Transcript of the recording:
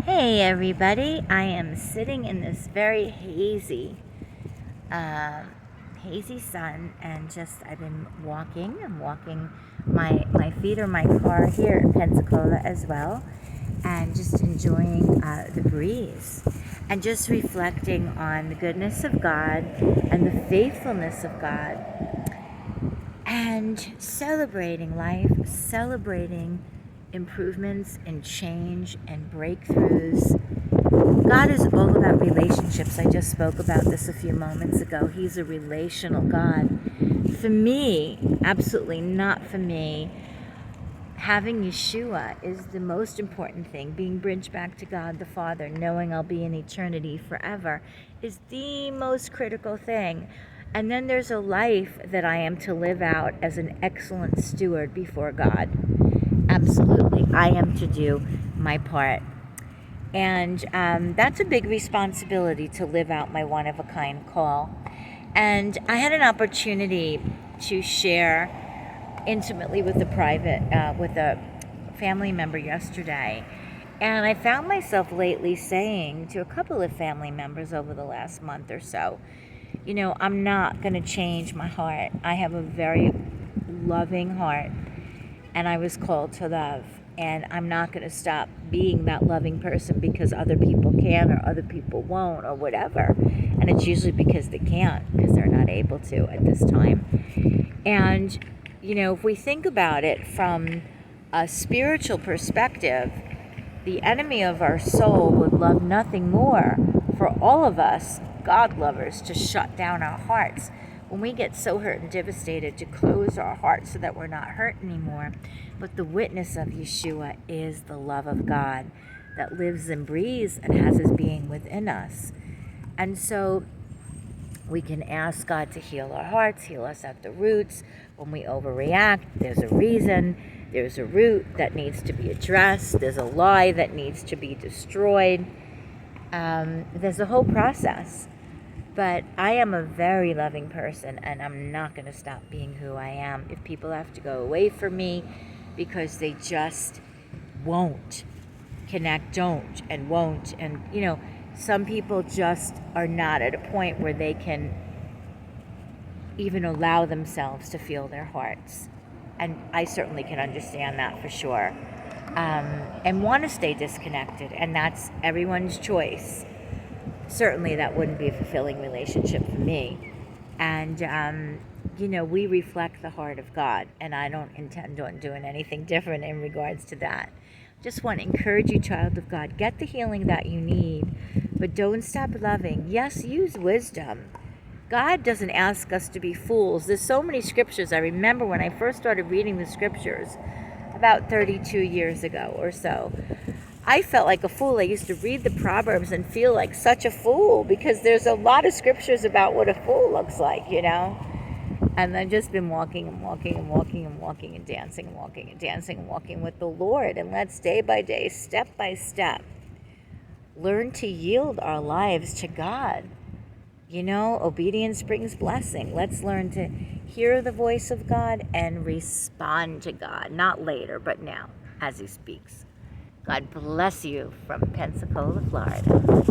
Hey everybody, I am sitting in this very hazy sun, and I've been walking. I'm walking. My feet are my car here in Pensacola as well, and just enjoying the breeze and just reflecting on the goodness of God and the faithfulness of God, and celebrating life, celebrating improvements and change and breakthroughs. God is all about relationships. I just spoke about this a few moments ago. He's a relational God. For me, absolutely not for me, having Yeshua is the most important thing. Being bridged back to God the Father, knowing I'll be in eternity forever, is the most critical thing. And then there's a life that I am to live out as an excellent steward before God. Absolutely. I am to do my part. And that's a big responsibility, to live out my one-of-a-kind call. And I had an opportunity to share intimately with with a family member yesterday. And I found myself lately saying to a couple of family members over the last month or so, I'm not going to change my heart. I have a very loving heart, and I was called to love. And I'm not going to stop being that loving person because other people can or other people won't or whatever. And it's usually because they can't, because they're not able to at this time. And, if we think about it from a spiritual perspective, the enemy of our soul would love nothing more for all of us, God lovers, to shut down our hearts. When we get so hurt and devastated, to close our hearts so that we're not hurt anymore. But the witness of Yeshua is the love of God that lives and breathes and has his being within us. And so we can ask God to heal our hearts, heal us at the roots. When we overreact, there's a reason. There's a root that needs to be addressed. There's a lie that needs to be destroyed. There's a whole process. But I am a very loving person, and I'm not going to stop being who I am. If people have to go away from me because they just won't connect, don't, and won't. And, some people just are not at a point where they can even allow themselves to feel their hearts. And I certainly can understand that for sure. And want to stay disconnected, and that's everyone's choice. Certainly that wouldn't be a fulfilling relationship for me. And, we reflect the heart of God, and I don't intend on doing anything different in regards to that. Just want to encourage you, child of God, get the healing that you need, but don't stop loving. Yes, use wisdom. God doesn't ask us to be fools. There's so many scriptures. I remember when I first started reading the scriptures about 32 years ago or so, I felt like a fool. I used to read the Proverbs and feel like such a fool, because there's a lot of scriptures about what a fool looks like, And I've just been walking and walking and walking and walking and dancing and walking and dancing and walking with the Lord. And let's day by day, step by step, learn to yield our lives to God. Obedience brings blessing. Let's learn to hear the voice of God and respond to God, not later, but now, as he speaks. God bless you from Pensacola, Florida.